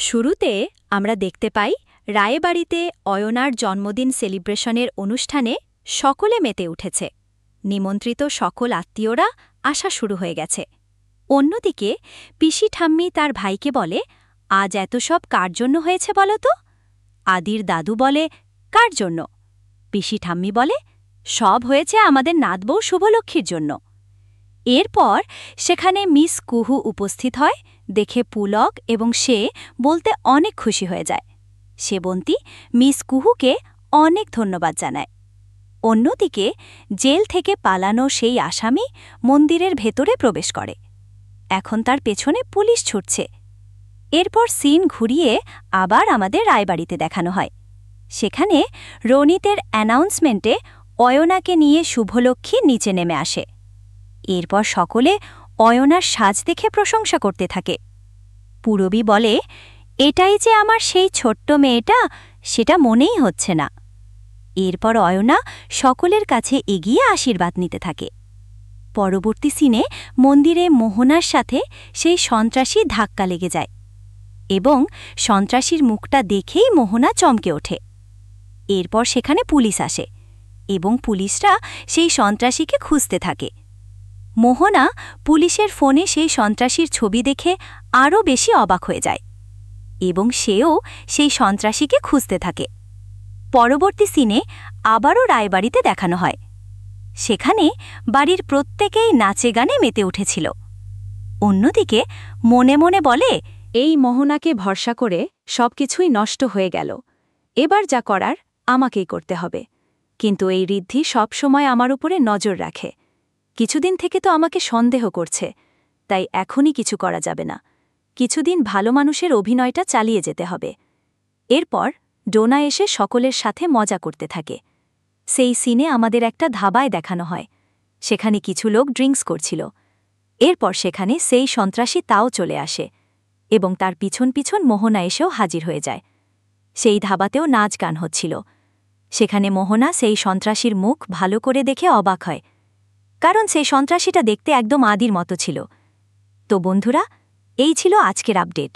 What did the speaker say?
শুরুতে আমরা দেখতে পাই রায়বাড়িতে অয়নার জন্মদিন সেলিব্রেশনের অনুষ্ঠানে সকলে মেতে উঠেছে। নিমন্ত্রিত সকল আত্মীয়রা আসা শুরু হয়ে গেছে। অন্যদিকে পিসি ঠাম্মি তার ভাইকে বলে, আজ এত সব কার জন্য হয়েছে বলো তো? আদির দাদু বলে, কার জন্য? পিসি ঠাম্মি বলে, সব হয়েছে আমাদের নাতবউ শুভলক্ষ্মীর জন্য। এরপর সেখানে মিস কুহু উপস্থিত হয়, দেখে পুলক এবং সে বলতে অনেক খুশি হয়ে যায়। সেবন্তী মিস কুহুকে অনেক ধন্যবাদ জানায়। অন্যদিকে জেল থেকে পালানো সেই আসামি মন্দিরের ভেতরে প্রবেশ করে। এখন তার পেছনে পুলিশ ছুটছে। এরপর সিন ঘুরিয়ে আবার আমাদের রায়বাড়িতে দেখানো হয়। সেখানে রনিতের অ্যানাউন্সমেন্টে অয়নাকে নিয়ে শুভলক্ষ্মী নিচে নেমে আসে। এরপর সকলে অয়নার সাজ দেখে প্রশংসা করতে থাকে। পূরবী বলে, এটাই যে আমার সেই ছোট্ট মেয়েটা, সেটা মনেই হচ্ছে না। এরপর অয়না সকলের কাছে এগিয়ে আশীর্বাদ নিতে থাকে। পরবর্তী সিনে মন্দিরে মোহনার সাথে সেই সন্ত্রাসী ধাক্কা লেগে যায় এবং সন্ত্রাসীর মুখটা দেখেই মোহনা চমকে ওঠে। এরপর সেখানে পুলিশ আসে এবং পুলিশরা সেই সন্ত্রাসীকে খুঁজতে থাকে। মোহনা পুলিশের ফোনে সেই সন্ত্রাসীর ছবি দেখে আরও বেশি অবাক হয়ে যায় এবং সেও সেই সন্ত্রাসীকে খুঁজতে থাকে। পরবর্তী সিনে আবারও রায়বাড়িতে দেখানো হয়। সেখানে বাড়ির প্রত্যেকেই নাচে গানে মেতে উঠেছিল। অন্যদিকে মনে মনে বলে, এই মোহনাকে ভরসা করে সবকিছুই নষ্ট হয়ে গেল। এবার যা করার আমাকেই করতে হবে। কিন্তু এই ঋদ্ধি সবসময় আমার উপরে নজর রাখে। কিছুদিন থেকে তো আমাকে সন্দেহ করছে, তাই এখনই কিছু করা যাবে না। কিছুদিন ভালো মানুষের অভিনয়টা চালিয়ে যেতে হবে। এরপর ডোনা এসে সকলের সাথে মজা করতে থাকে। সেই সিনে আমাদের একটা ধাবায় দেখানো হয়। সেখানে কিছু লোক ড্রিঙ্কস করছিল। এরপর সেখানে সেই সন্ত্রাসী তাও চলে আসে এবং তার পিছন পিছন মোহনা এসেও হাজির হয়ে যায়। সেই ধাবাতেও নাচ গান হচ্ছিল। সেখানে মোহনা সেই সন্ত্রাসীর মুখ ভালো করে দেখে অবাক হয়, কারণ সেই সন্ত্রাসীটা দেখতে একদম আদির মতো ছিল। তো বন্ধুরা, এই ছিল আজকের আপডেট।